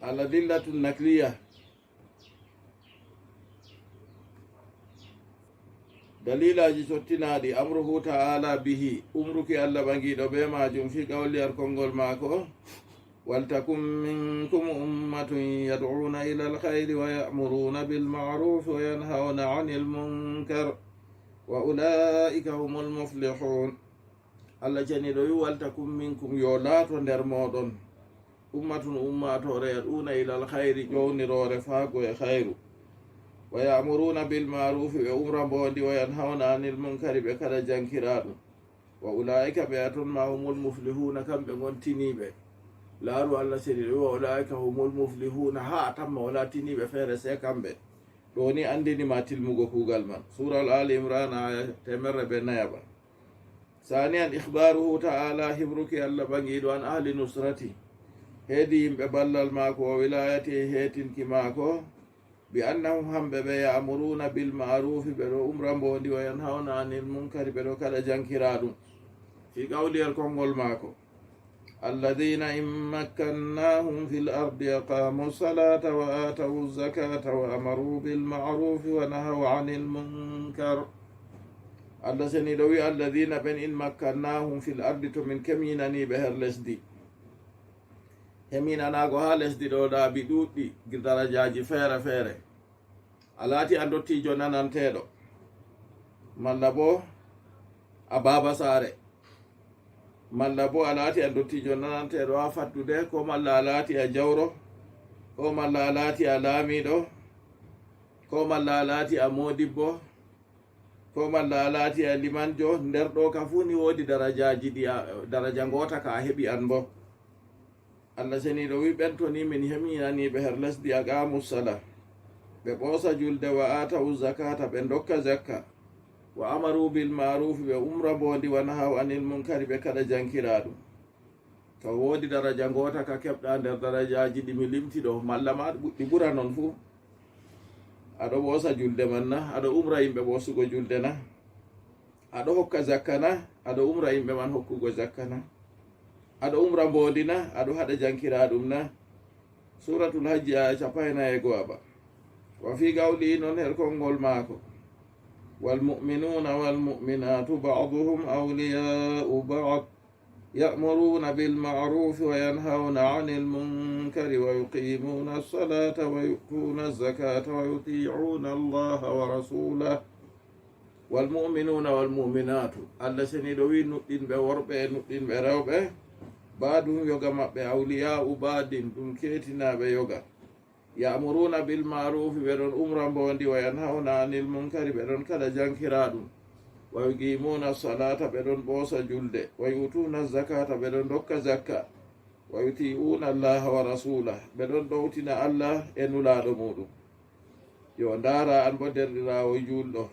الأدلة النقلية dalilaji sottinaɗi amruhu ta'ala bihi umruki allah ɓangiɗo be majum fi qawliyar konngol maako waltakum minkum ummatun yad'una ila alkhayri wa ya'muruna bilma'ruf wa yanhauna 'anil munkar wa ulaika humul muflihun. allah ceniɗo wi waltakum minkum yo laato nder moɗon ummatun ummatore yad'una ila alkhayri ƴownirore faago e khayru wa ya'muruna bil ma'ruf ɓe umra mbondi wa yanhauna anil munkari ɓe kada jankiraɗum wa ulaika ɓe aton ma humul muflihuna kamɓe gontiniɓe laaru allah seni wa ulaika humul muflihuna ha tamma wala tiniɓe feere se kamɓe ɗo ni andinima tilmugo kugal man sura al imran aya 104. saniyan ikhbaruhu ta'ala hibruki allah ɓangiɗo an ahli nusrati heedi yimɓe ballal maako o wilayati heetinki maako bi annahum hamɓe ɓe ya'muruna bil ma'rufi ɓe ɗo umra mbondi wa yanhauna anil munkari ɓe ɗo kada jankira ɗum fi qawliyal konngol maako alladhina in makkannahum fil ardi aqamu salata wa atawu zakata wa amaru bil ma'rufi wa nahaw anil munkar. allah seni ɗo wi alladhina ɓen in makkannahum fil ardi to min keminaniɓe her lesdi heminanago ha lesdi ɗo ɗaabi ɗuɗɗi darajaji feere feere a laati a dottijo nananteɗo malla bo a baba saare malla bo a laati a dottijo nananteɗo ha fattude ko malla a laati a jawro ko malla a laati a laamiɗo ko malla a laati a modibbo ko malla a laati a limanjo nder ɗo ka fu ni woodi darajaji ɗi daraja ngota ka a heɓi an bo allah seniɗo wi ɓen to ni min heminaniɓe her lesdi aqamu sala ɓe ɓoosa julde wa atawu zakata ɓe dokka zakka wa amaru bil marufi ɓe umra mbondi wa nahaw anil munkari ɓe kada jankira ɗum to woodi daraja ngota ka keɓɗa nder darajaji ɗi mi limti ɗo malla ma ɗi ɓura non fuu aɗo ɓoosa julde man na aɗo umra yimɓe ɓoosugo julde na aɗo hokka zakka na aɗo umra yimɓe man hokkugo zakka na aɗo umra mbondi na aɗo haɗa jankira ɗum na suratul hajji aya 14 wa fi qawli noon her konngol maako walmu'minuna walmu'minatu ba'duhum awliya'u ba'd ya'muruna bil ma'rufi wa yanhauna 'anil munkari wa yuqimuna as-salata wa yu'tuna az-zakata wa yuti'una allaha wa rasulahu walmu'minuna walmu'minatu allah seni ɗo wi nuɗɗinɓe worɓe e nuɗɗinɓe rewɓe baadum yoga maɓɓe awliya'u baadin ɗum keetinaɓe yoga ya'muruna bil ma'rufi ɓe ɗon umra mbondi wa yanhauna anil munkari ɓe ɗon kada jankira ɗum wa yuqimuna salata ɓe ɗon ɓoosa julde wa yutuna zakata ɓe ɗon dokka zakka wa yuti'una allaha wa rasulah ɓe ɗon ɗowtina allah e nulaɗo muɗum yo ndara an bo derɗirawo julɗo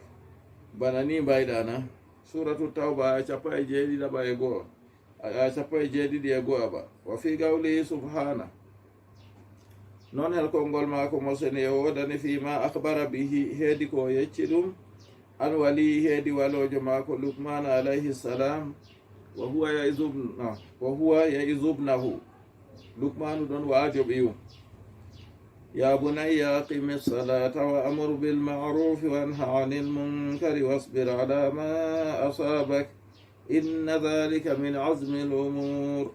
bana ni mbayɗana suratu tawba 17:1 aya 17:2 ba wa fi qawlihi subhana non hel konngol maako mo sene e wodani fima akhbara bihi heedi ko yecci ɗum an wali heedi walojo maako lukman alayhi salam wa huwa yaizubnahu lukmanu ɗon waajo ɓiyu ya bunayya aqimi salata wa amur bil ma'rufi wa anha 'anil munkari wasbir ala ma asabak inna dhalika min azmi al umur.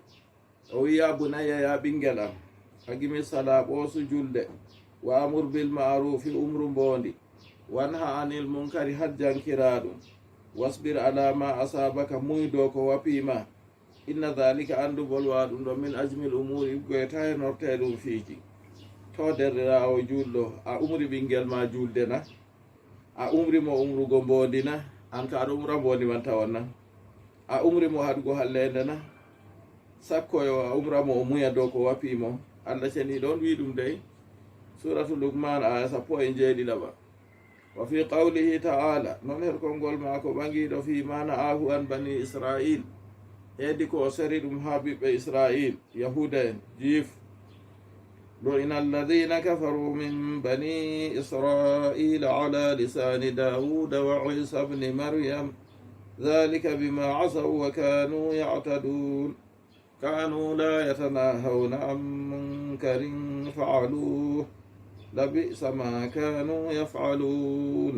o wi ya bunayya ya ɓingel am aqimi sala ɓoosu julde wa amur bil ma'rufi umru mbondi wanha anil munkari had jankira ɗum wasbir ala ma asabaka muydo ko wapima inna dhalika andu bolwa ɗum ɗo min ajmil umuri goyta e norte ɗum fiiji to derɗirawo julɗo a umri ɓingel ma julde na a umri mo umrugo mbondi na an ka aɗa umra mbondi man tawan na a umri mo haɗugo hallende na sakkoyo a umra mo o muya dow ko wapimo allah ceni ɗon wi ɗum dey suratu lukman aya 17 wa fi qawlihi ta'ala non her konngol maako ɓangiɗo fi mana ahu an bani israil heedi ko o sari ɗum ha ɓiɓɓe israil yahuda en jiif ɗo ina alladhina kafaru min bani israila ala lisani dauda wa isa bni maryam dhalika bima asaw wa kanu ya'tadun kanu la yatanahawna an منكر فعلوه لبئس ما كانوا يفعلون.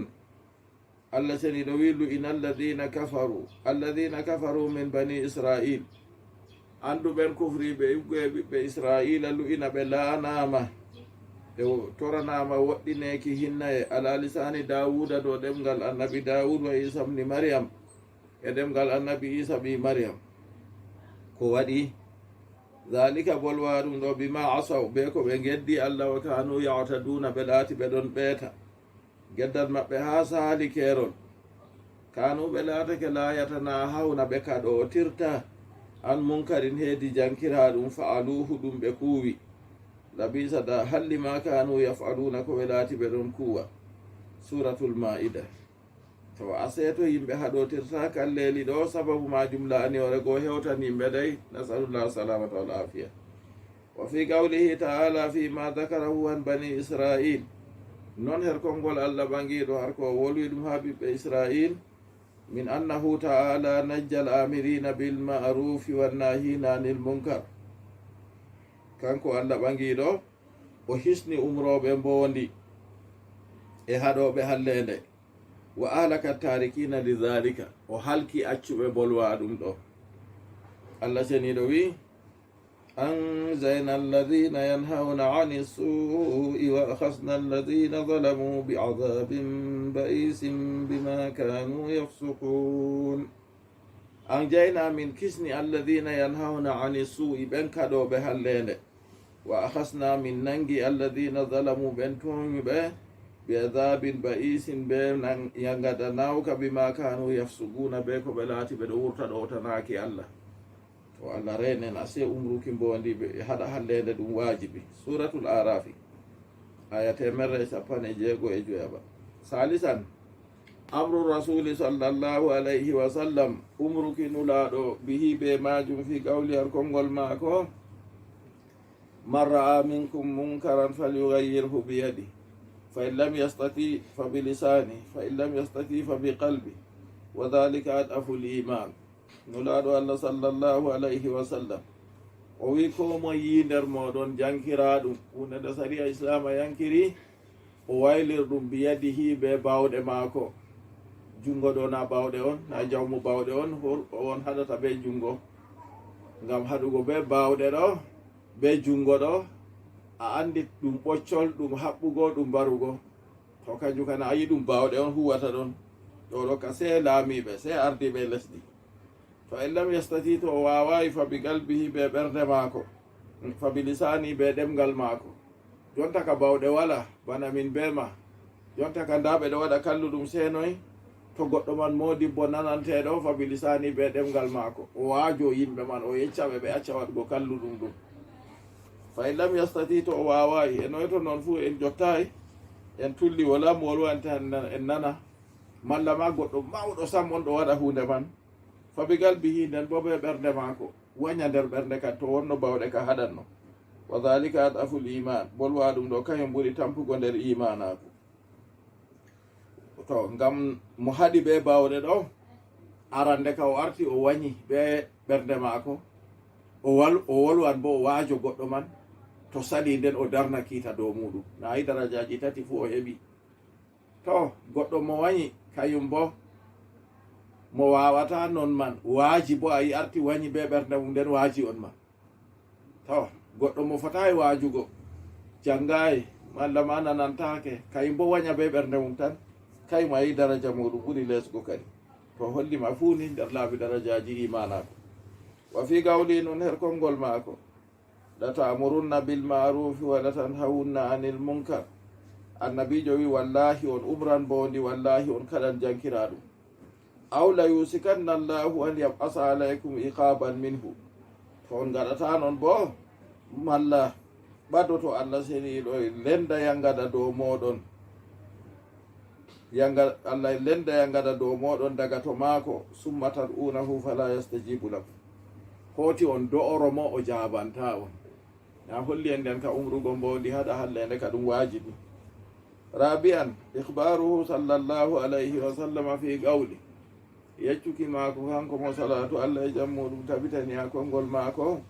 الله سني دويل إن الذين كفروا من بني إسرائيل andu ɓen kufri ɓe israila lu'ina ɓe laanama ɓe toranama woɗɗineki hinna e ala lisani dawuda do ɗemgal annabi dawud wa isa bni maryam e ɗemgal annabi isa ɓi maryam. ko waɗi dhalika bolwa ɗum ɗo bima asaw ɓe ko ɓe geddi allah wa kanu yataduna ɓe laati ɓe ɗon ɓeeta geddal maɓɓe ha saali kerol. kanu ɓe laatake layatana hawna ɓe kaɗo o tirta an munkarin heedi jankira ɗum fa'aluhu ɗum ɓe kuuwi labisa da halli ma kanu yaf'aluna ko ɓe laati ɓe ɗon kuwa. suratul ma'ida. to aseto yimɓe haɗotirta kalleli ɗo sababu majum laani ore go hewtan yimɓe ɗay nasalullah salamata wal afiya. wa fi qawlihi ta'ala fi ma dakarahu an bani israil non her konngol allah ɓangiɗo har ko wolwi ɗum ha ɓiɓɓe israil min annahu ta'ala najja al amirina bil ma'rufi wan nahina anil munkar. kanko allah ɓangiɗo o hisni umroɓe mbondi e haɗoɓe hallende wa ahlaka tarikina li dhalika o halki accuɓe bolwa ɗum ɗo. allah seniɗo wi anzayna alladhina yanhauna ani su'i wa akhasna alladhina zalamu bi'adhabin ba'isin bima kanu yafsukun. anjayna min kisni alladhina yanhauna ani su'i ɓen kaɗoɓe hallende wa akhasna min nangi alladhina zalamu ɓen toñuɓe bi'adhabin ba'isin ɓe yangada nawka bima kanu yafsukuna ɓe ko ɓe laati ɓeɗo wurta ɗo tanaki allah. to allah renen ase umruki mbondi ɓe haɗa hallede ɗum wajibi. suratul arafi aya 156. salisan amru rasuli sallallahu alayhi wa sallam umruki nulaɗo bihi ɓe majum fi qawli har konngol maako man ra'a minkum munkaran falyughayyirhu biyadi fa in lam yastati fa bilisani fa in lam yastati fa biqalbi wa dhalika ad'afu l-iman. nulaɗo allah sallallahu alayhi wa sallam o wi ko mo yi nder moɗon jankira ɗum hunde nde sariya islama yankiri o waylir ɗum biyadihi ɓe bawɗe maako. jungo ɗo na bawɗe on na jawmu bawɗe on on haɗata be jungo ngam haɗugo be bawɗe ɗo be jungo ɗo a andi ɗum ɓoccol ɗum haɓɓugo ɗum barugo to kanjum kana a yi ɗum bawɗe on huwata ɗon ɗo ɗo ka se laamiɓe se ardiɓe lesdi. to en lam yastati to o wawayi fa bi qalbihi ɓe ɓerde maako fa bi lisani ɓe ɗemgal maako. jonta ka bawɗe wala bana min be ma jonta ka nda ɓeɗo waɗa kalluɗum senoy to goɗɗo man modibbo nananteɗo fa bi lisani ɓe ɗemgal maako o waajo yimɓe man o yeccaɓe ɓe acca waɗugo kalluɗum ɗum. fa in lam yastati to o wawayi e noy to noon fuu en jottayi en tulli wala mo wolwante en nana malla ma goɗɗo mawɗo sam on ɗo waɗa hunde man fa bi qalbihi nden bo ɓe ɓernde maako waña nder ɓernde kan to wonno bawɗe ka haɗanno. wa dhalika ad'afu l-iman bolwa ɗum ɗo kañum ɓuri tampugo nder imanaku. to ngam mo haɗi ɓe bawɗe ɗo arande ka o arti o wañi ɓe ɓernde maako o wolwan bo o waajo goɗɗo man to sali nden o darna kiita dow muɗum na yi darajaji tati fuu o heɓi. to goɗɗo mo wañi kañum bo mo wawata non man waaji bo a yi arti wañi be ɓernde mum nden waaji on ma. to goɗɗo mo fotayi waajugo jangayi malla ma nanantake kayum bo waña be ɓernde mum tan kayum a yi daraja muɗum ɓuri lesgo kadi to hollima fuu ni nder laabi darajaji imanako. wa fi gawli nun her konngol maako latamurunna bilmarufi wa latanhawunna anil munkar. annabijo wi wallahi on umran bondi wallahi on kaɗan jankira ɗum. aw la yusikanna allahu an yab'asa alaykum iqaban minhu to on gaɗata noon bo malla ɓadoto allah seniɗo lenda yangada dow moɗon allah lenda yangada dow moɗon daga to maako summa tad'unahu fala yastajibu lakum hoti on do'oromo o jabanta on. na holli en nden ka umrugo mbondi haɗa hallende ka ɗum wajibi. rabi'an ikhbaruhu sallallahu alayhi wa sallam fi qawli yeccuki maako kanko mo salatu allah e jam muɗum tabitani ha konngol maako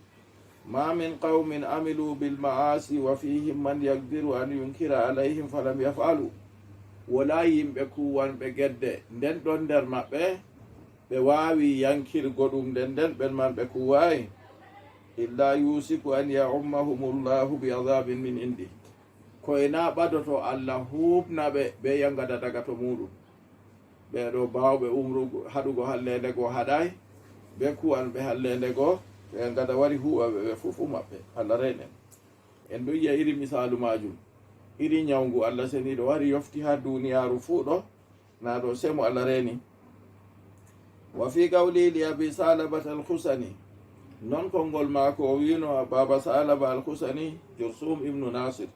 ma min qaumin amilu bilmaasi wa fihim man yaqdiru an yunkira alayhim falam yafalu. wala yimɓe kuwanɓe gedde nden ɗon nder maɓɓe ɓe wawi yankirgo ɗum nden ɓen man ɓe kuwayi illa yusiku an yaummahumullahu bi adabin min indi. koyna ɓadoto allah huɓnaɓe ɓe yangada daga to muɗum. ɓeɗo bawɓe umrugo haɗugo hallende go haɗay ɓe kuwanɓe hallende go ɓe gada wari huɓaɓe ɓe fufu maɓɓe. allah renen en ɗo yiya iri misalu majum. iri ñawgu allah seniɗo wari yofti ha duniyaru fuuɗo na ɗo semo allah reni. wa fi qawli li abi salabat alhusani, non konngol maako o wino baba salaba alhusani jursum ibnu nasir,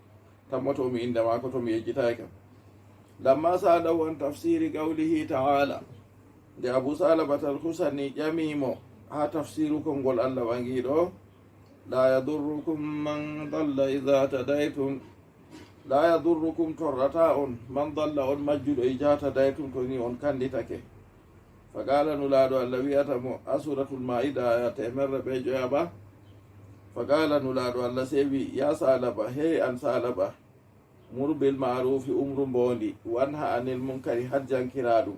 tammotomi inde maako to mi yejjitay kam. lamma salahu an tafsiri qawlihi taala, nde abu salabat alhusani ƴamimo ha tafsiru konngol allah wangiɗo la yadurrukum man dalla ida tadaytum, la yadurrukum torrata on man dalla on majjuɗo e jata daytum to ni on kanditake. fa qala nulaɗo allah wiyata mo asuratul maida aya temerre ɓe joyaba. fa qala nulaɗo allah sewi ya salaba, hey an salaba, mur bil marufi umru mbondi, wanha anil munkari hajjankiraɗum.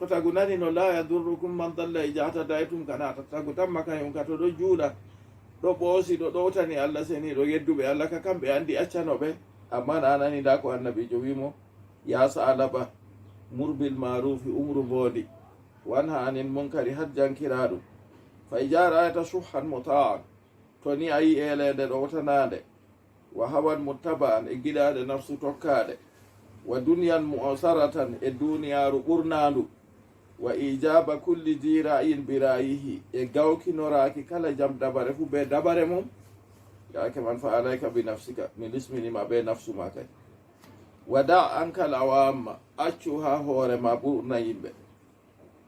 to tagu nani no la yadurrukum man dalla e jata daytum kanata tagu tamma kañum ka to ɗo juuɗa ɗo ɓoosi ɗo ɗowtani allah seni ɗo yedduɓe allah ka kamɓe andi accanoɓe. amma nanani nda ko annabijo wimo ya salaba mur bil marufi umru mbondi, wanha anil munkari hajjankiraɗum. fa ijarayata suhan mutaan, to ni ayi elede ɗowtanade, wa hawan muttaba'an e giɗaɗe nafsu tokkaɗe, wa duniyan mu'asaratan e duniyaru ɓurnandu, wa ijaba kulli jirayin birayihi e gawkinoraki kala jam dabare fu be dabare mum. yake man fa alayka bi nafsika, mi lisminima be nafsu ma kay. wada ankal awamma, accu ha hoore ma ɓurna yimɓe.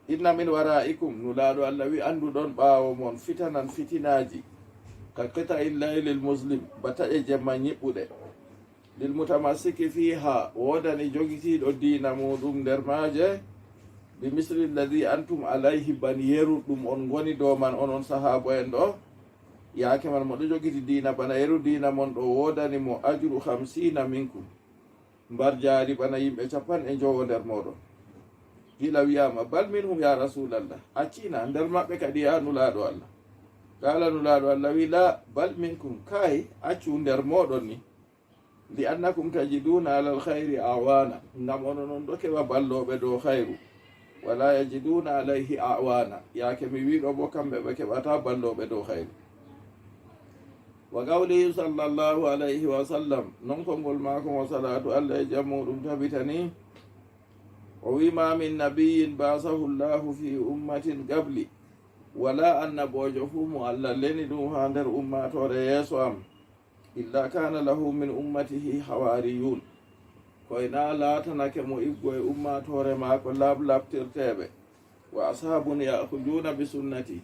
inna min waraikum, nulaɗo allah wi anduɗon ɓawo mon fitanan fitinaji ka qita illaylil muslim, bataƴe jemma ñiɓɓuɗe. lil mutamassiki fiha, wodani jogitiɗo dina muɗum nder maje, bi misli lladi antum alayhi, ban yeru ɗum on goni dow man onon sahabo en ɗo. yake man moɗo jogiti dina bana yeru dina mon ɗo wodani mo ajru 50 minkum, mbar jaari bana yimɓe 50 nder moɗon. gila wiyama bal minhum ya rasulallah, accina nder maɓɓe kadi ya nulaɗo allah. kala nulaɗo allah wi la bal minkum, kay accu nder moɗon ni, li annakum tajiduna ala alkhayri awana, ngam onon on ɗo keɓa balloɓe dow hayru, wala yajiduna alayhi awana, yake mi wiɗo bo kamɓe ɓe keɓata balloɓe dow hayru. wa qawlihi sallallahu alayhi wa sallam, non konngol maako mo salatu allah e jam muɗum tabitani, o wima min nabiyin basahu llahu fi ummatin gabli, wala annabojo fu mo allah leni ɗum ha nder ummatore yeeso am, illa kana lahu min ummatihi hawariyun, koyna latanake mo iggo e ummatore maako lablabtirteɓe, wa ashabun yahujuna bi sunnati,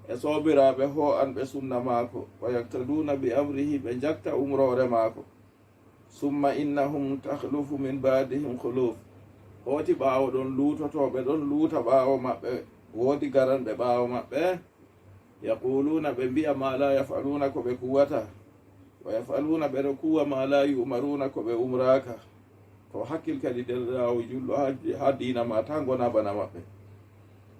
e sobiraɓe ho an ɓe sunna maako, wa yaktaduna bi amrihi, ɓe jakta umrore maako. summa innahum takhlufu min badihim khuluf, hoti ɓawo ɗon luutotoɓe ɗon luuta ɓawo maɓɓe, woodi garanɓe ɓawo maɓɓe. yaquluna, ɓe mbiya ma la yafaluna, ko ɓe kuwata, wa yafaluna, ɓeɗo kuwa ma la yumaruna, ko ɓe umraka. to hakkil kadi derɗirawo julɗo ha dina ma ta gona bana maɓɓe.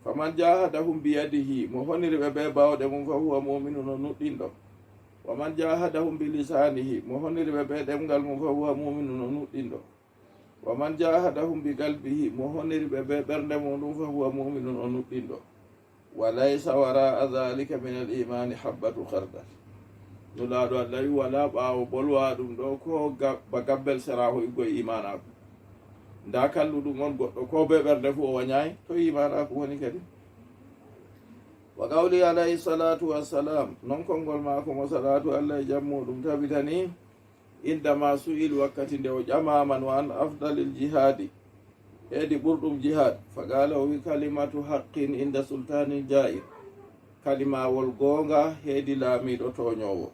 faman jahadahum biyadihi, mo honiri ɓe ɓe bawɗe mum fa huwa muminu, no nuɗɗinɗo. wa man jahadahum bi lisanihi, mo honiri ɓe ɓe ɗemgal mum fa huwa muminu, no nuɗɗinɗo. wa man jahadahum bi qalbihi, mo honiri ɓe ɓe ɓernde mum ɗum fa huwa muminu, no nuɗɗinɗo. wa laysa wara dhalika min al imani habbatu khardal, nulaɗo allah wi wala ɓawo bolwa ɗum ɗo ko ba gabbel seraho iggoye imanako. nda kalluɗum on goɗɗo ko be ɓerde fu o wañayi, to imanako woni kadi. wa qawli alayhi salatu wassalam, non konngol mako mo salatu allah e jam muɗum tabitani, indama su'il, wakkati nde o ƴamaman wa an afdalil jihadi, heedi ɓurɗum jihad. fa qala o wi kalimatu haqqin inda sultanin jair, kalimawol gonga heedi laamiɗo toñowo.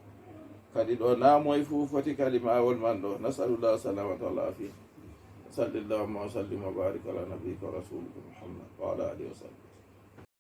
kadi ɗo namoye fu foti kalimawol man ɗo. nasalullah salamata wal afia. salli llahumma wa sallim wa barik ala nabiyika wa rasulika muhammad wa ala alihi wa sallam.